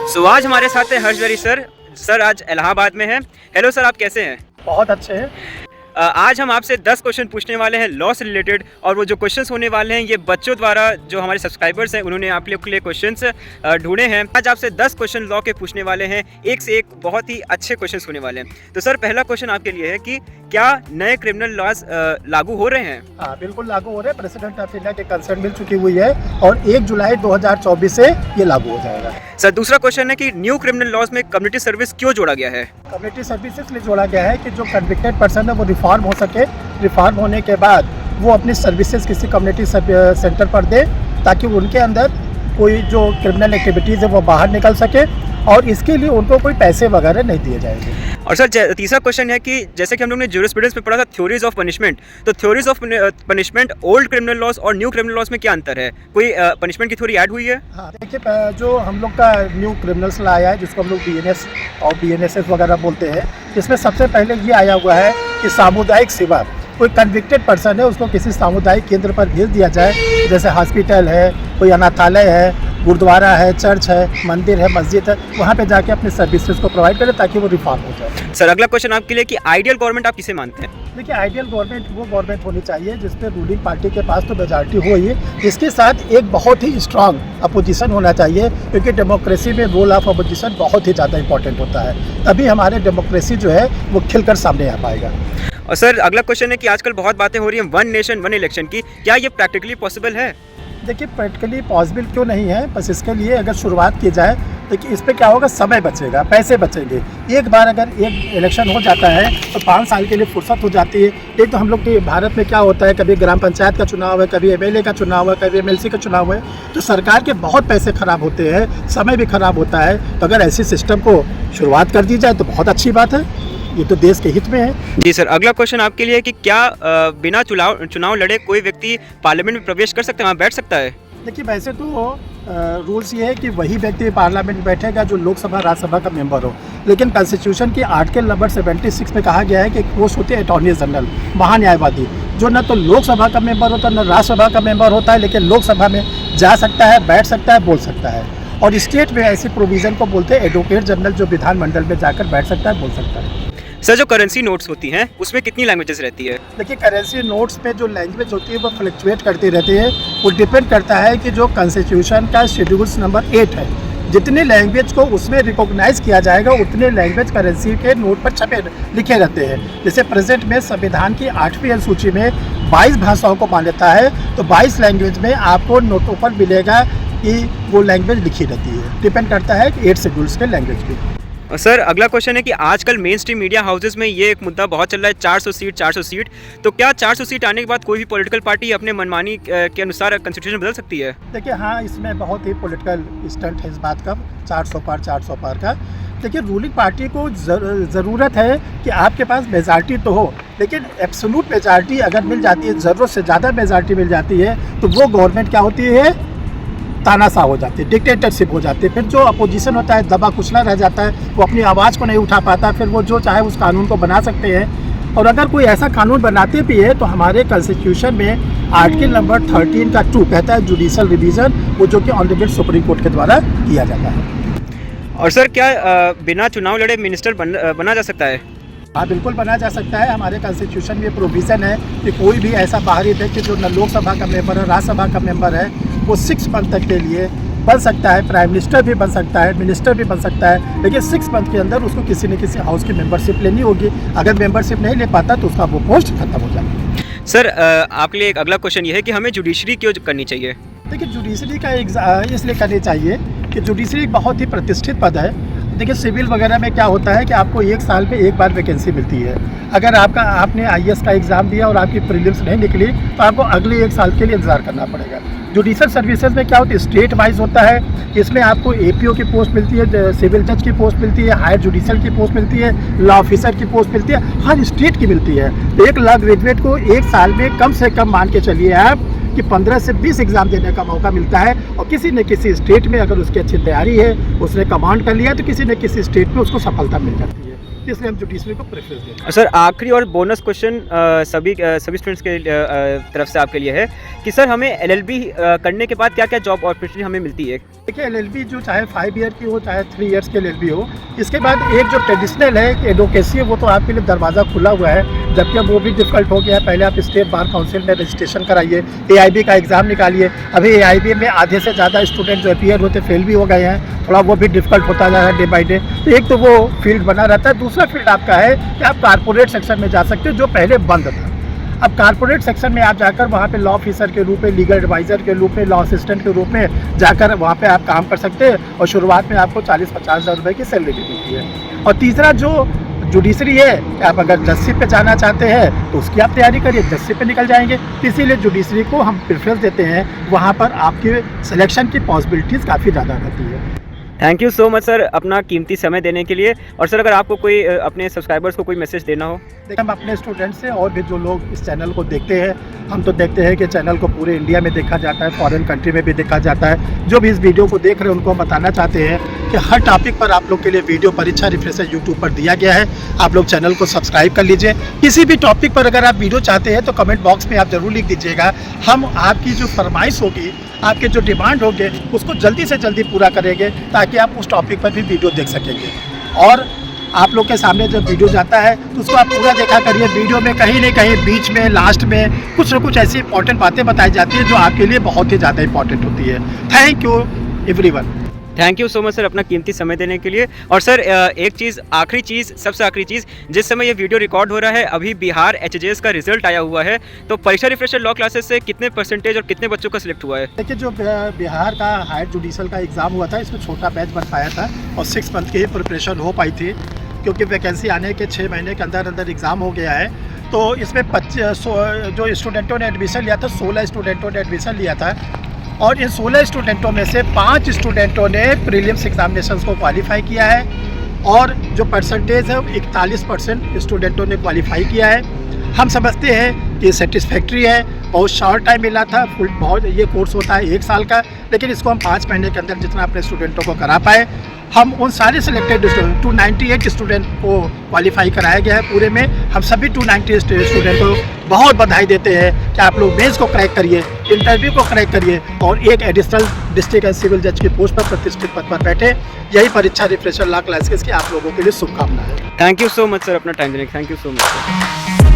आज हमारे साथ हैं हर्ष वेरी सर। सर आज इलाहाबाद में हैं। हेलो सर, आप कैसे हैं? बहुत अच्छे हैं। आज हम आपसे 10 क्वेश्चन पूछने वाले हैं लॉ से रिलेटेड, और वो जो क्वेश्चंस होने वाले हैं ये बच्चों द्वारा, जो हमारे सब्सक्राइबर्स हैं उन्होंने आप लोग के लिए क्वेश्चंस ढूंढे हैं। आज आपसे 10 क्वेश्चन लॉ के पूछने वाले हैं, एक से एक बहुत ही अच्छे क्वेश्चंस होने वाले हैं। तो सर पहला क्वेश्चन आपके लिए है कि क्या नए क्रिमिनल लॉज लागू हो रहे हैं? हाँ, बिल्कुल लागू हो रहे हैं। प्रेसिडेंट ऑफ इंडिया के कंसर्न मिल चुकी हुई है और 1 जुलाई 2024 से ये लागू हो जाएगा। सर दूसरा क्वेश्चन है कि न्यू क्रिमिनल लॉज में कम्युनिटी सर्विस क्यों जोड़ा गया है? कम्युनिटी सर्विस इसलिए जोड़ा गया है कि जो कन्विक्टेड पर्सन है वो रिफॉर्म हो सके, रिफॉर्म होने के बाद वो अपनी सर्विसेज किसी कम्युनिटी सेंटर पर दे, ताकि उनके अंदर कोई जो क्रिमिनल एक्टिविटीज़ है वो बाहर निकल सके, और इसके लिए उनको कोई पैसे वगैरह नहीं दिए जाएंगे। और सर तीसरा क्वेश्चन है कि जैसे कि हम लोग ने ज्यूरिस्प्रूडेंस में पढ़ा था थ्योरीज ऑफ पनिशमेंट, तो theories of punishment old criminal laws और न्यू क्रिमिनल लॉज में क्या अंतर है? कोई पनिशमेंट की थ्योरी ऐड हुई है? हाँ, देखिए, जो हम लोग का न्यू क्रिमिनल्स लॉ आया है, जिसको हम लोग BNS और BNSS वगैरह बोलते हैं, इसमें सबसे पहले ये आया हुआ है कि सामुदायिक सेवा, कोई कन्विक्टेड पर्सन है उसको किसी सामुदायिक केंद्र पर भेज दिया जाए, जैसे हॉस्पिटल है, कोई अनाथालय है, गुरुद्वारा है, चर्च है, मंदिर है, मस्जिद है, वहाँ पे जाके अपनी सर्विसेज को प्रोवाइड करें ताकि वो रिफॉर्म हो जाए। सर अगला क्वेश्चन आपके लिए कि आइडियल गवर्नमेंट आप किसे मानते हैं? देखिए, आइडियल गवर्नमेंट वो गवर्नमेंट होनी चाहिए जिसपे रूलिंग पार्टी के पास तो मेजॉरिटी हो ही, इसके साथ एक बहुत ही स्ट्रांग अपोजिशन होना चाहिए, क्योंकि डेमोक्रेसी में रोल ऑफ अपोजिशन बहुत ही ज़्यादा इंपॉर्टेंट होता है, तभी हमारे डेमोक्रेसी जो है वो खिलकर सामने आ पाएगा। और सर अगला क्वेश्चन है कि आजकल बहुत बातें हो रही हैं वन नेशन वन इलेक्शन की, क्या ये प्रैक्टिकली पॉसिबल है? देखिए, प्रैक्टिकली पॉसिबल क्यों नहीं है, बस इसके लिए अगर शुरुआत की जाए, देखिए इस पे क्या होगा, समय बचेगा, पैसे बचेंगे। एक बार अगर एक इलेक्शन हो जाता है तो 5 साल के लिए फुर्सत हो जाती है। एक तो हम लोग के भारत में क्या होता है, कभी ग्राम पंचायत का चुनाव है, कभी MLA का चुनाव है, कभी MLC का चुनाव है, तो सरकार के बहुत पैसे खराब होते हैं, समय भी खराब होता है। तो अगर ऐसे सिस्टम को शुरुआत कर दी जाए तो बहुत अच्छी बात है, ये तो देश के हित में है। जी सर, अगला क्वेश्चन आपके लिए है कि क्या बिना चुनाव लड़े कोई व्यक्ति पार्लियामेंट में प्रवेश कर सकता है, वहाँ बैठ सकता है? देखिए, वैसे तो रूल्स ये है कि वही व्यक्ति पार्लियामेंट में बैठेगा जो लोकसभा राज्यसभा का मेंबर हो, लेकिन कॉन्स्टिट्यूशन की आर्टिकल नंबर 76 में कहा गया है कि एक पोस्ट होती है अटॉर्नी जनरल, महान्यायवादी, जो न तो लोकसभा का मेंबर होता है न राज्यसभा का मेंबर होता है, लेकिन लोकसभा में जा सकता है, बैठ सकता है, बोल सकता है। और स्टेट में ऐसी प्रोविज़न को बोलते हैं एडवोकेट जनरल, जो विधानमंडल में जाकर बैठ सकता है, बोल सकता है। सर जो करेंसी नोट्स होती हैं उसमें कितनी लैंग्वेजेस रहती है? देखिए, करेंसी नोट्स में जो लैंग्वेज होती है वो फ्लक्चुएट करती रहती है, वो डिपेंड करता है कि जो कॉन्स्टिट्यूशन का शेड्यूल्स नंबर 8 है, जितने लैंग्वेज को उसमें रिकॉग्नाइज किया जाएगा उतने लैंग्वेज करेंसी के नोट पर छपे लिखे रहते हैं। जैसे प्रेजेंट में संविधान की 8वीं अनुसूची में 22 भाषाओं को मान्यता है, तो 22 लैंग्वेज में आपको नोटों पर मिलेगा कि वो लैंग्वेज लिखी रहती है। डिपेंड करता है कि 8 शेड्यूल्स के लैंग्वेज पे। सर अगला क्वेश्चन है कि आजकल मेन स्ट्रीम मीडिया हाउसेस में ये एक मुद्दा बहुत चल रहा है, 400 सीट, तो क्या 400 सीट आने के बाद कोई भी पॉलिटिकल पार्टी अपने मनमानी के अनुसार कॉन्स्टिट्यूशन बदल सकती है? देखिए, हाँ, इसमें बहुत ही पॉलिटिकल स्टंट है इस बात का, 400 पार का। देखिए, रूलिंग पार्टी को ज़रूरत है कि आपके पास मेजॉरिटी तो हो, लेकिन एब्सोल्यूट मेजॉरिटी अगर मिल जाती है, ज़रूरत से ज़्यादा मेजॉरिटी मिल जाती है, तो वो गवर्नमेंट क्या होती है, तानाशाह हो जाती है, डिक्टेटरशिप हो जाती है। फिर जो अपोजिशन होता है दबा कुचला रह जाता है, वो अपनी आवाज़ को नहीं उठा पाता, फिर वो जो चाहे उस कानून को बना सकते हैं। और अगर कोई ऐसा कानून बनाते भी है तो हमारे कॉन्स्टिट्यूशन में आर्टिकल नंबर 13 का 2 कहता है जुडिशल रिवीजन, वो जो कि ऑनरेबल सुप्रीम कोर्ट के द्वारा किया जाता है। और सर क्या बिना चुनाव लड़े मिनिस्टर बना जा सकता है? हाँ, बिल्कुल बना जा सकता है। हमारे कॉन्स्टिट्यूशन में प्रोविज़न है कि कोई भी ऐसा बाहरी व्यक्ति जो न लोकसभा का मेंबर है, राज्यसभा का मेंबर है, वो 6 मंथ तक के लिए बन सकता है। प्राइम मिनिस्टर भी बन सकता है, मिनिस्टर भी बन सकता है, लेकिन 6 मंथ के अंदर उसको किसी न किसी हाउस की मेंबरशिप लेनी होगी। अगर मेंबरशिप नहीं ले पाता तो उसका वो पोस्ट खत्म हो जाएगा। सर आपके लिए एक अगला क्वेश्चन ये है कि हमें जुडिशरी क्यों करनी चाहिए? देखिए, जुडिशरी का इसलिए करनी चाहिए कि जुडिशरी एक बहुत ही प्रतिष्ठित पद है। देखिए, सिविल वगैरह में क्या होता है कि आपको 1 साल में 1 बार वैकेंसी मिलती है। अगर आपने IAS का एग्ज़ाम दिया और आपकी प्रीलिम्स नहीं निकली तो आपको अगले 1 साल के लिए इंतज़ार करना पड़ेगा। जुडिशल सर्विसेज में क्या होता है, स्टेट वाइज होता है, इसमें आपको APO की पोस्ट मिलती है, सिविल जज की पोस्ट मिलती है, हायर जुडिशल की पोस्ट मिलती है, लॉ ऑफिसर की पोस्ट मिलती है, हर स्टेट की मिलती है। तो एक लॉ ग्रेजुएट को 1 साल में कम से कम मान के चलिए आप कि 15 से 20 एग्ज़ाम देने का मौका मिलता है। और किसी न किसी स्टेट में अगर उसकी अच्छी तैयारी है, उसने कमांड कर लिया, तो किसी न किसी स्टेट में उसको सफलता मिल जाती है। इसलिए हम जुडिशरी को प्रेफरेंस देते हैं। सर आखिरी और बोनस क्वेश्चन सभी स्टूडेंट्स के तरफ से आपके लिए है कि सर हमें एलएलबी करने के बाद क्या क्या जॉब अपॉर्चुनिटी हमें मिलती है? देखिए एलएलबी जो चाहे 5 ईयर की हो चाहे 3 इयर्स की एलएलबी हो, इसके बाद एक जो ट्रेडिशनल है एडवोकेसी है वो तो आपके लिए दरवाज़ा खुला हुआ है, जबकि अब वो भी डिफ़िकल्ट हो गया है। पहले आप स्टेट बार काउंसिल में रजिस्ट्रेशन कराइए, एआईबी का एग्ज़ाम निकालिए। अभी एआईबी में आधे से ज़्यादा स्टूडेंट जो अपीयर होते फेल भी हो गए हैं, थोड़ा वो भी डिफ़िकल्ट होता जा रहा है डे बाई डे। तो एक तो वो फील्ड बना रहता है, दूसरा फील्ड आपका है कि आप कारपोरेट सेक्शन में जा सकते हो जो पहले बंद था। अब कारपोरेट सेक्शन में आप जाकर वहाँ पे लॉ ऑफिसर के रूप में, लीगल एडवाइज़र के रूप में, लॉ असिस्टेंट के रूप में जाकर वहाँ पे आप काम कर सकते हैं और शुरुआत में आपको 40-50 हज़ार रुपये की सैलरी भी मिलती है। और तीसरा जो जुडिशरी है, आप अगर जजशिप पे जाना चाहते हैं तो उसकी आप तैयारी करिए, जजशिप पे निकल जाएंगे। इसीलिए जुडिशरी को हम प्रेफरेंस देते हैं, वहाँ पर आपके सिलेक्शन की पॉसिबिलिटीज़ काफ़ी ज़्यादा रहती है। Thank you so much sir अपना कीमती समय देने के लिए। और सर अगर आपको कोई अपने सब्सक्राइबर्स को कोई मैसेज देना हो? देखिए हम अपने स्टूडेंट से और भी जो लोग इस चैनल को देखते हैं, हम तो देखते हैं कि चैनल को पूरे इंडिया में देखा जाता है, फॉरेन कंट्री में भी देखा जाता है। जो भी इस वीडियो को देख रहे हैं उनको हम बताना चाहते हैं कि हर टॉपिक पर आप लोग के लिए वीडियो परीक्षा रिफ्रेशर यूट्यूब पर दिया गया है। आप लोग चैनल को सब्सक्राइब कर लीजिए। किसी भी टॉपिक पर अगर आप वीडियो चाहते हैं तो कमेंट बॉक्स में आप ज़रूर लिख दीजिएगा। हम आपकी जो फरमाइश होगी, आपके जो डिमांड होंगे उसको जल्दी से जल्दी पूरा करेंगे ताकि आप उस टॉपिक पर भी वीडियो देख सकेंगे। और आप लोग के सामने जब वीडियो जाता है तो उसको आप पूरा देखा करिए। वीडियो में कहीं न कहीं बीच में, लास्ट में कुछ न कुछ ऐसी इंपॉर्टेंट बातें बताई जाती हैं जो आपके लिए बहुत ही ज़्यादा इंपॉर्टेंट होती है। Thank you everyone. Thank you so much sir अपना कीमती समय देने के लिए। और सर एक चीज़, आखिरी चीज़, सबसे आखिरी चीज़, जिस समय ये वीडियो रिकॉर्ड हो रहा है अभी बिहार एचजेएस का रिजल्ट आया हुआ है, तो परीक्षा रिफ्रेशर लॉ क्लासेस से कितने परसेंटेज और कितने बच्चों का सिलेक्ट हुआ है? देखिए जो बिहार का हायर जुडिशल का एग्ज़ाम हुआ था, इसमें छोटा बैच बन पाया था और 6 मंथ की ही प्रिपरेशन हो पाई थी, क्योंकि वैकेंसी आने के 6 महीने के अंदर अंदर एग्ज़ाम हो गया है। तो इसमें जो स्टूडेंटों ने एडमिशन लिया था, 16 स्टूडेंटों ने एडमिशन लिया था और इन 16 स्टूडेंटों में से 5 स्टूडेंटों ने प्रीलिम्स एग्जामिनेशंस को क्वालिफाई किया है और जो परसेंटेज है 41% स्टूडेंटों ने क्वालिफाई किया है। हम समझते हैं कि सेटिस्फैक्ट्री है। बहुत शॉर्ट टाइम मिला था, बहुत ये कोर्स होता है 1 साल का, लेकिन इसको हम 5 महीने के अंदर जितना अपने स्टूडेंटों को करा पाए। हम उन सारे सिलेक्टेड 298 स्टूडेंट को क्वालिफाई कराया गया है पूरे में। हम सभी 298 स्टूडेंट को बहुत बधाई देते हैं कि आप लोग मेंस को क्रैक करिए, इंटरव्यू को क्रैक करिए और एक एडिशनल डिस्ट्रिक्ट एंड सिविल जज की पोस्ट पर प्रतिष्ठित पद पर बैठे। यही परीक्षा रिफ्रेशर लॉ क्लासेस की आप लोगों के लिए शुभकामनाएं। Thank you so much sir अपना टाइम देने, thank you so much sir.